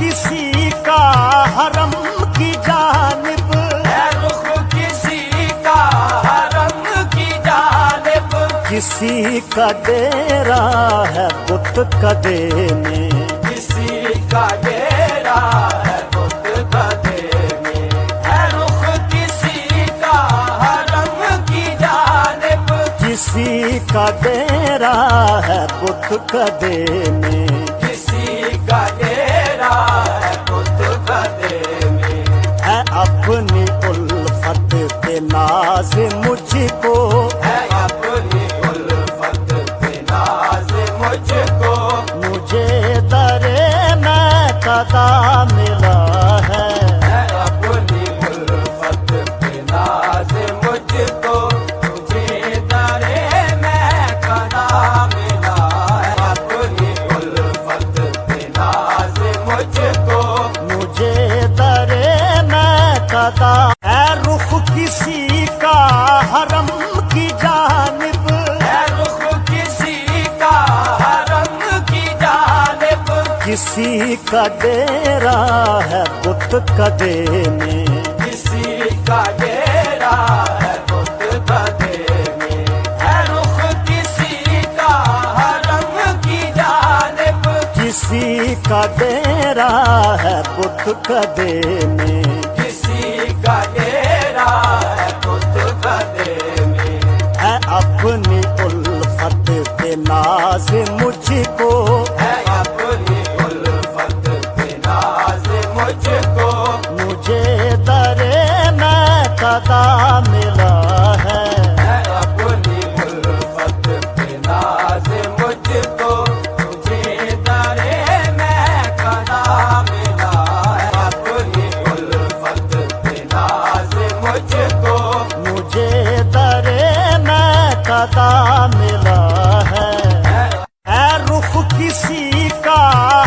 کسی کا حرم کی جانب، ہے رخ کسی کا حرم کی جانب، کسی کا ڈیرا ہے بت کدے میں، کسی کا ڈیرا ہے بت کدے میں، ہے رخ کسی کا حرم کی جانب، کسی کا ڈیرا ہے بت کدے میں، کسی کا ڈیرا ہے بت کدے میں، ہے اپنی الفت پہ ناز مجھ کو، ہے اپنی الفت پہ ناز مجھ کو، مجھے درے میں قضا ملا ہے، ہے اپنی الفت پہ ناز مجھ کو، مجھے درے میں قضا ملا ہے، اپنی الفت پہ ناز مجھ کو، مجھے درے میں قضا ہے، رخ کسی کا حرم کی جانب، ہے رخ کسی کا حرم کی جانب، کسی کا ڈیرا ہے بت کدے میں، کسی کا ڈیرا ہے بت کدے میں، ہے رخ کسی کا حرم کی جانب، کسی کا ڈیرا ہے بت کدے میں، کسی کا ڈیرا ہے بت کدے میں، ہے اپنی الفت پہ ناز مجھ کو، ہے اپنی الفت پہ ناز مجھ کو، مجھے درے میں قضا ملا ہے، ہے اپنی الفت پہ ناز مجھ کو، مجھے درے میں قضا ملا ہے، اپنی الفت پہ ناز مجھ کو، مجھے درے میں قضا ملا ہے، ہے رخ کسی کا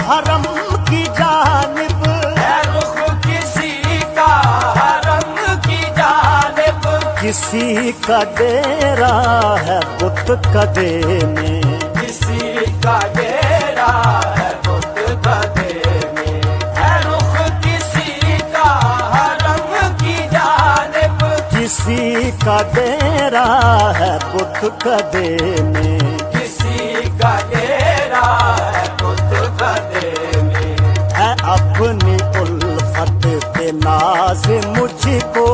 حرم کی جانب، ہے رخ کسی کا حرم کی جانب، کسی کا ڈیرا ہے بت کدے میں، کسی کا ڈیرا ہے بت کدے میں، ہے رخ کسی کا حرم کی جانب، کسی کا ڈیرا ہے بت کدے میں، کسی کا ڈیرا ہے بت کدے میں، ہے اپنی الفت پہ ناز مجھ کو،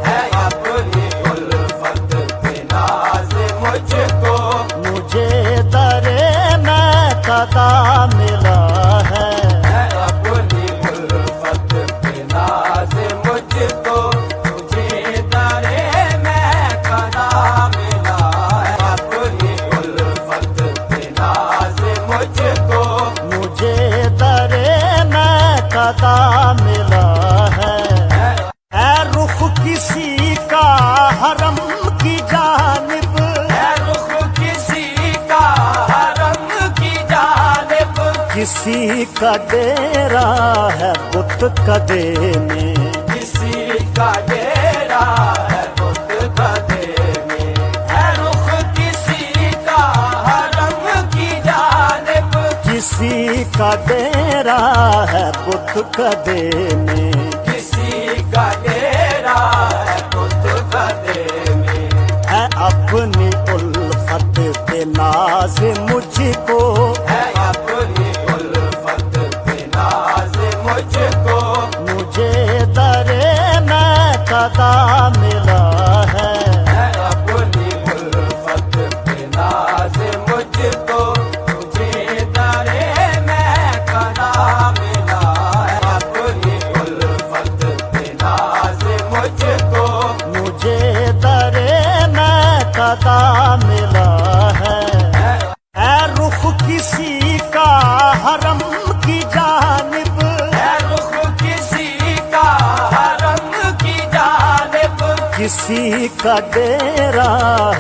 ہے اپنی الفت پہ ناز مجھ کو، مجھے درے میں قضا ملا ہے، ہے اپنی الفت پہ ناز مجھ کو، مجھے درے میں قضا ملا ہے، اپنی الفت پہ ناز مجھ کو، مجھے درے میں قضا ملا ہے، ہے رخ کسی کا حرم کی جانب، ہے رخ کسی کا حرم کی جانب، کسی کا ڈیرا ہے بت کدے میں، کسی کا ڈیرا ہے بت کدے میں، ہے رخ کسی کا حرم کی جانب، کسی کا ڈیرا ہے بت کدے میں، کسی کا ڈیرا ہے بت کدے میں، ہے اپنی الفت پہ ناز مجھ کو، مجھے درے میں قضا ملا ہے، ہے رخ کسی کا حرم کی جانب، کسی کا ڈیرا ہے بت کدے میں، کسی کا ڈیرا ہے بت کدے میں، ہے اپنی الفت پہ ناز مجھ کو، مجھے درے میں قضا ملا ہے، ہے رخ کسی کا حرم کی جانب، ہے رخ کسی کا حرم کی جانب، کسی کا ڈیرا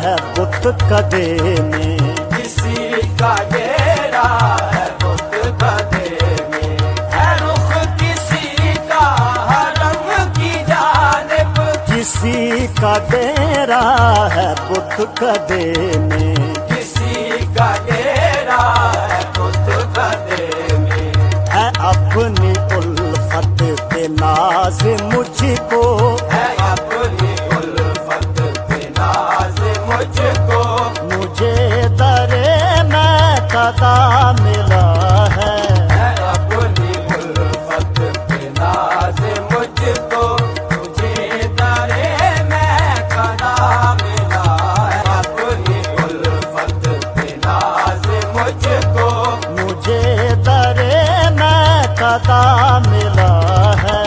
ہے بت کدے میں، کسی کا ڈیرا ہے بت کدے میں، ہے رخ کسی کا حرم کی جانب، کسی کا ڈیرا ہے بت کدے میں، کسی کا ڈیرا ہے بت کدے میں، ہے اپنی नाज मुझको, है अपनी उल्फत पे नाज मुझको, मुझे दरे मैं कदा मिला है। अपनी उल्फत पे नाज मुझको, मुझे दरे मैं कदा मिला है। अपनी उल्फत पे नाज मुझको, मुझे दरे मैं कदा मिला है।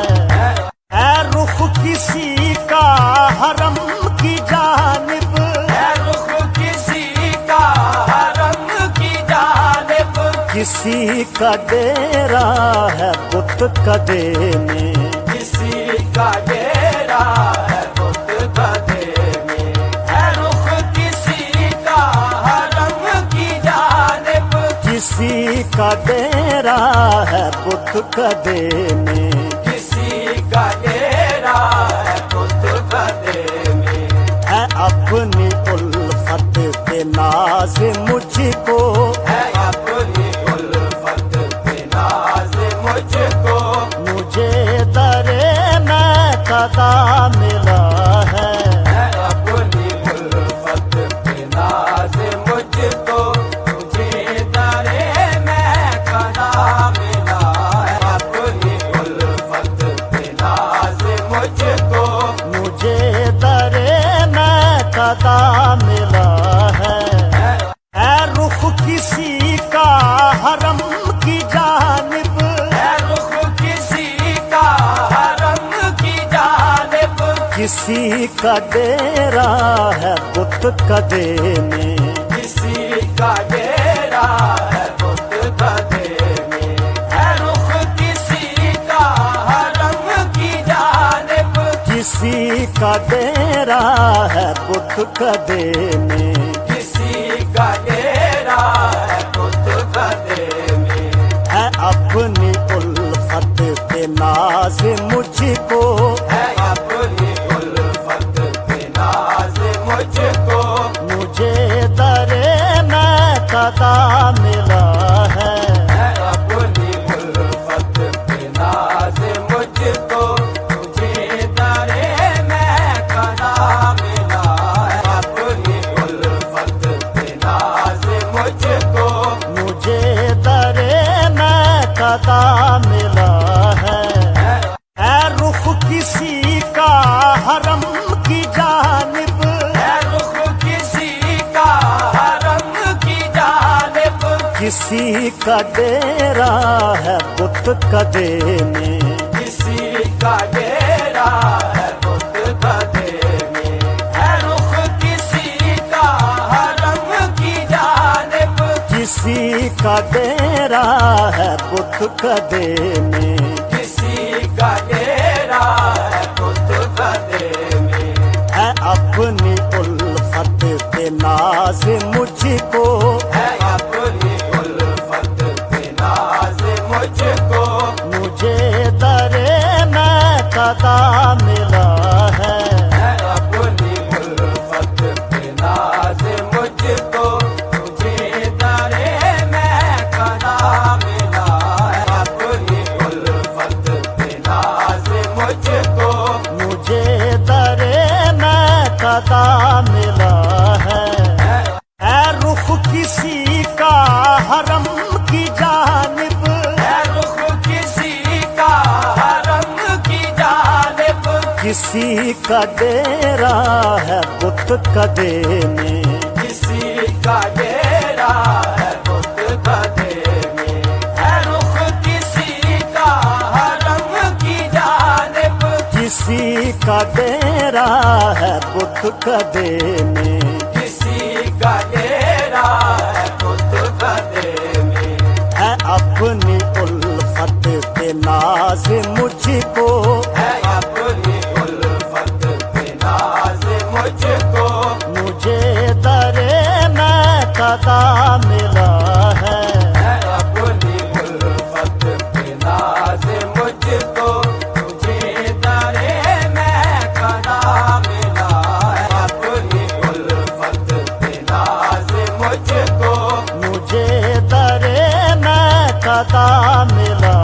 है रुख किसी का हरम की जानिब, है रुख किसी का हरम की जानिब, किसी का डेरा है बुत कदे में, किसी का डेरा है बुत कदे में। है रुख किसी का हरम की जानिब, किसी का डेरा है बुत कदे में। किसी का डेरा है बुत कदे में। है अपनी उल्फत पे नाज मुझको, है अपनी उल्फत पे नाज मुझको, मुझे दरे मैं कदा मिला है। अपनी उल्फत पे नाज मुझको, मुझे दरे मैं कदा मिला है। अपनी उल्फत पे नाज मुझको, मुझे दरे मैं कदा मिला है। है रुख किसी का हरम की जानिब, है रुख किसी का हरम की जानिब, किसी का डेरा है बुत कदे में, किसी का डेरा है बुत कदे में। है रुख किसी का हरम की जानिब, किसी का डेरा है बुत कदे में। किसी का डेरा है बुत कदे में। है अपनी उल्फत पे नाज मुझको, है अपनी उल्फत पे नाज मुझको, मुझे दरे मैं कदा मिला है। अपनी उल्फत पे नाज मुझको, मुझे दरे मैं कदा मिला है। अपनी उल्फत पे नाज मुझको, मुझे दरे मैं कदा मिला है। है रुख किसी का हरम की जानिब, है रुख किसी का हरम की जानिब, किसी का डेरा है बुत कदे में, किसी का डेरा है बुत कदे में। है रुख किसी का हरम की जानिब, किसी का डेरा है बुत कदे में। किसी का डेरा है बुत कदे में। है अपनी उल्फत पे नाज मुझको, है अपनी उल्फत पे नाज मुझको, मुझे दरे मैं कदा मिला है। अपनी उल्फत पे नाज मुझको, मुझे दरे मैं कदा मिला है। अपनी उल्फत पे नाज मुझको, मुझे दरे मैं कदा मिला है। है रुख किसी का हरम की जानिब, है रुख किसी का हरम की जानिब, किसी का डेरा है बुत कदे में, किसी का डेरा है बुत कदे में। है रुख किसी का हरम की जानिब, किसी का डेरा है बुत कदे में। किसी का डेरा है बुत कदे में। है अपनी उल्फत पे नाज मुझको, है अपनी उल्फत पे नाज मुझको, मुझे दरे मैं कदा